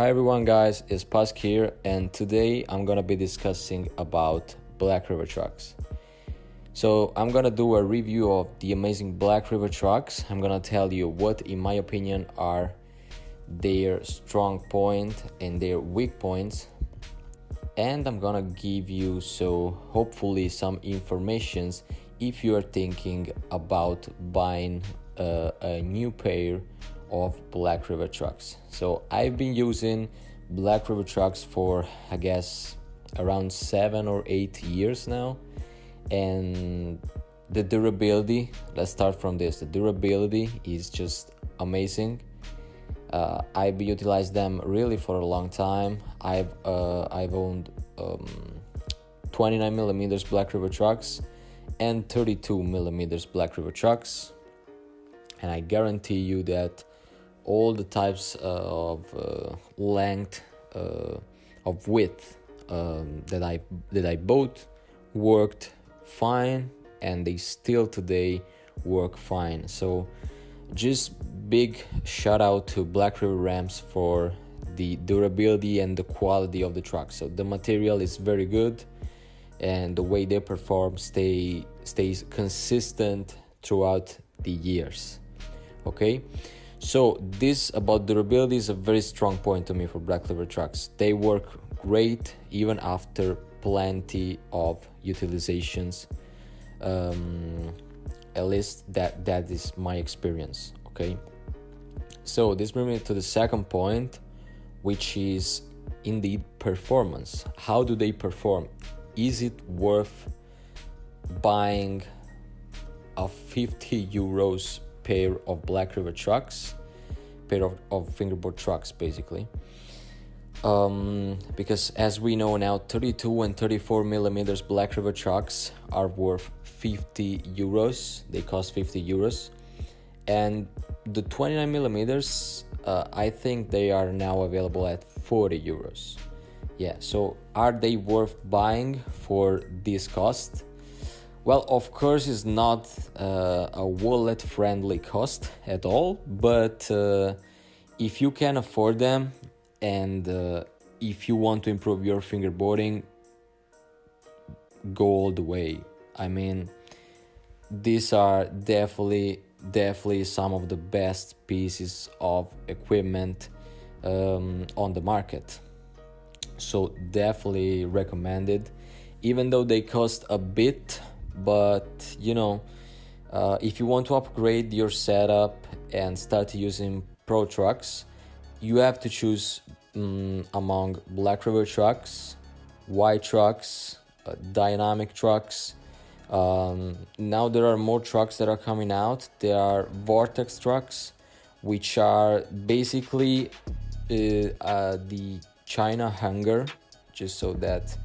Hi everyone guys, it's Pask here, and today I'm gonna be discussing about Blackriver trucks. So I'm gonna do a review of the amazing Blackriver trucks. I'm gonna tell you what in my opinion are their strong point and their weak points, and I'm gonna give you hopefully some informations if you are thinking about buying a new pair of Blackriver trucks. So I've been using Blackriver trucks for I guess around 7 or 8 years now, and the durability, let's start from this, the durability is just amazing. I've utilized them really for a long time. I've owned 29mm Blackriver trucks and 32mm Blackriver trucks, and I guarantee you that all the types of length of width that I bought worked fine, and they still today work fine. So just big shout out to Blackriver ramps for the durability and the quality of the truck. So the material is very good, and the way they perform stays consistent throughout the years. Okay, so this about durability is a very strong point to me for Blackriver trucks. They work great even after plenty of utilizations. At least that is my experience. Okay, so this brings me to the second point, which is indeed performance. How do they perform? Is it worth buying a 50 euros pair of Blackriver trucks, pair of fingerboard trucks basically? Because as we know now, 32 and 34mm Blackriver trucks are worth 50 euros. They cost 50 euros, and the 29mm I think they are now available at 40 euros. Yeah, so are they worth buying for this cost? Well, of course it's not a wallet friendly cost at all, but if you can afford them, and if you want to improve your fingerboarding, go all the way. I mean, these are definitely some of the best pieces of equipment on the market. So definitely recommended, even though they cost a bit. But you know, if you want to upgrade your setup and start using pro trucks, you have to choose among Blackriver trucks, white trucks, dynamic trucks. Now there are more trucks that are coming out. There are Vortex trucks, which are basically the China hanger, just so that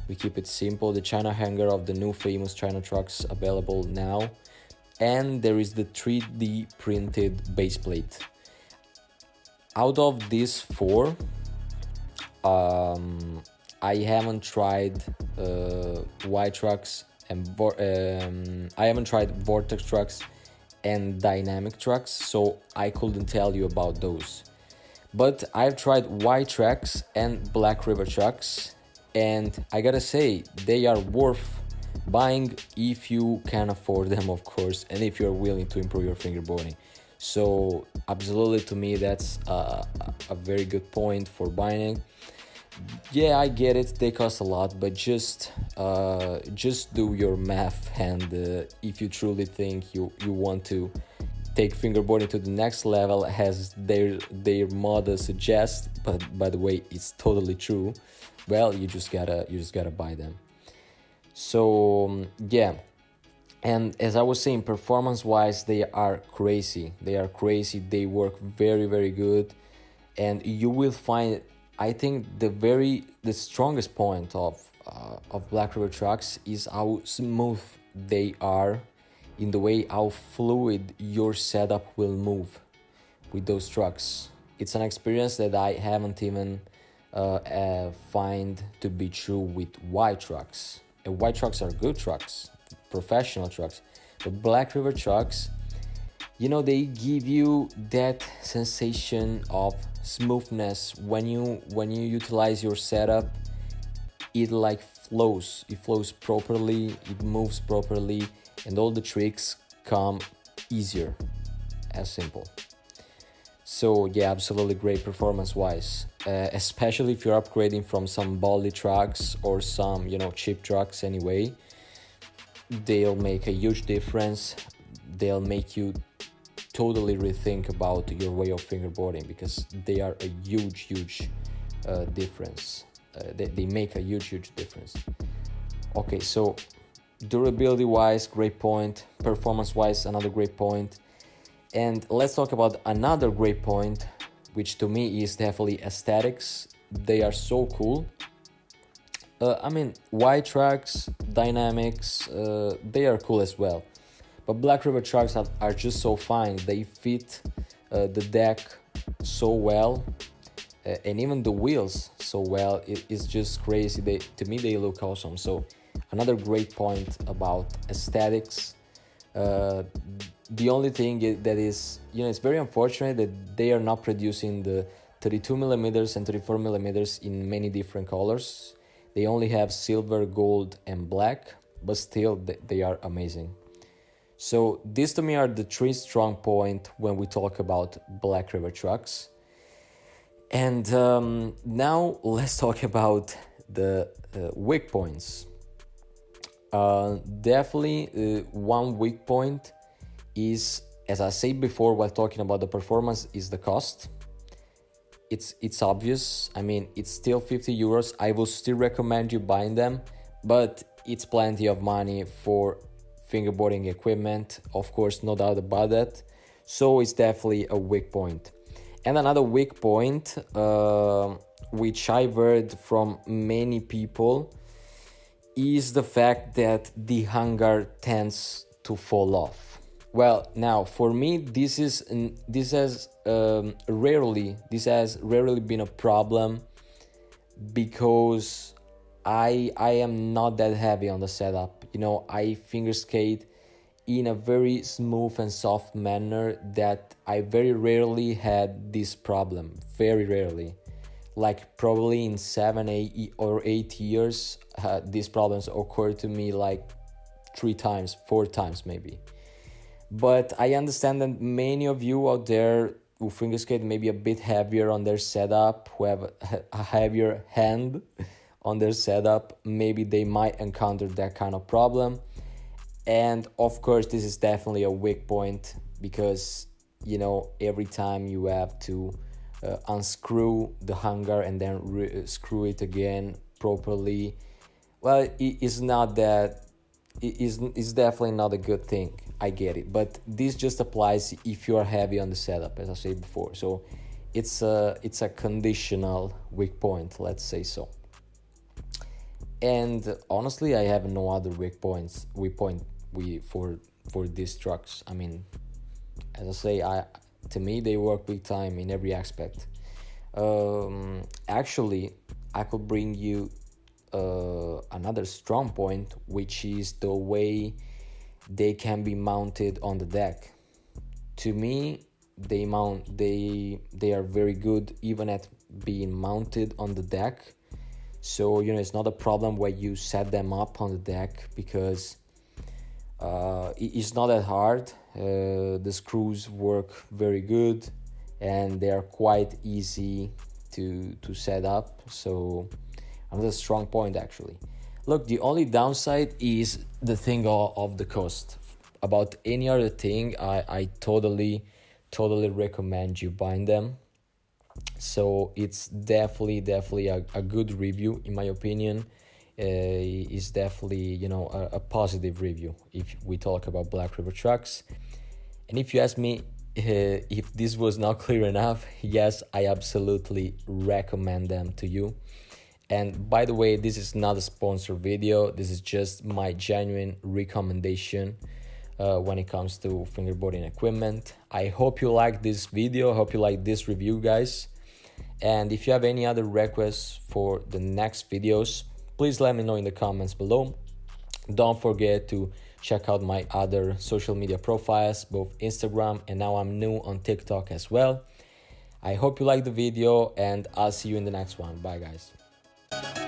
we keep it simple, the China hanger of the new famous China trucks available now. And there is the 3D printed base plate. Out of these four, I haven't tried white trucks and I haven't tried Vortex trucks and dynamic trucks, so I couldn't tell you about those. But I've tried white trucks and Blackriver trucks, and I gotta say they are worth buying if you can afford them, of course, and if you're willing to improve your fingerboarding. So absolutely, to me that's a very good point for buying. Yeah, I get it, they cost a lot, but just do your math, and if you truly think you want to take fingerboarding to the next level, as their model suggests, but by the way it's totally true, well, you just gotta buy them. So yeah, and as I was saying, performance wise they are crazy. They work very, very good, and you will find, I think the strongest point of Blackriver trucks is how smooth they are, in the way how fluid your setup will move with those trucks. It's an experience that I haven't even find to be true with white trucks. And white trucks are good trucks, professional trucks, but Blackriver trucks, you know, they give you that sensation of smoothness when you utilize your setup. It like flows, it flows properly, it moves properly, and all the tricks come easier, as simple. So yeah, absolutely great performance wise, especially if you're upgrading from some Baldy trucks or some, you know, cheap trucks anyway. They'll make a huge difference. They'll make you totally rethink about your way of fingerboarding, because they are a huge difference. They make a huge difference. Okay, so durability wise, great point. Performance wise, another great point. And let's talk about another great point, which to me is definitely aesthetics. They are so cool. I mean, wide tracks, dynamics, they are cool as well. But Blackriver trucks are just so fine. They fit the deck so well, and even the wheels so well. It's just crazy. To me, they look awesome. So another great point about aesthetics. The only thing that is, you know, it's very unfortunate that they are not producing the 32 millimeters and 34 millimeters in many different colors. They only have silver, gold, and black, but still they are amazing. So these to me are the three strong points when we talk about Blackriver trucks. And now let's talk about the weak points. Definitely one weak point is, as I said before while talking about the performance, is the cost. It's obvious. I mean, it's still 50 euros. I will still recommend you buying them, but it's plenty of money for fingerboarding equipment, of course, no doubt about that. So it's definitely a weak point. And another weak point, which I've heard from many people, is the fact that the hanger tends to fall off. Well, now for me, this has rarely been a problem, because I am not that heavy on the setup. You know, I finger skate in a very smooth and soft manner that I very rarely had this problem. Very rarely. Like probably in 7, 8 years, these problems occurred to me like 3 times, 4 times maybe. But I understand that many of you out there who finger skate maybe a bit heavier on their setup, who have a heavier hand on their setup, maybe they might encounter that kind of problem. And of course, this is definitely a weak point, because, you know, every time you have to unscrew the hanger and then screw it again properly, well, it's definitely not a good thing. I get it, but this just applies if you are heavy on the setup, as I said before. So it's a conditional weak point, let's say so. And honestly, I have no other weak points for these trucks. I mean, as I say, to me they work big time in every aspect. Actually, I could bring you another strong point, which is the way they can be mounted on the deck. To me, they are very good even at being mounted on the deck. So, you know, it's not a problem where you set them up on the deck, because it's not that hard. The screws work very good and they are quite easy to set up. So another strong point, actually. Look, the only downside is the thing of the cost. About any other thing, I totally recommend you buying them. So it's definitely a good review, in my opinion. Is definitely, you know, a positive review if we talk about Blackriver trucks. And if you ask me if this was not clear enough, yes, I absolutely recommend them to you. And by the way, this is not a sponsored video. This is just my genuine recommendation when it comes to fingerboarding equipment. I hope you like this video. I hope you like this review, guys. And if you have any other requests for the next videos, please let me know in the comments below. Don't forget to Check out my other social media profiles, both Instagram, and now I'm new on TikTok as well. I hope you liked the video, and I'll see you in the next one. Bye guys.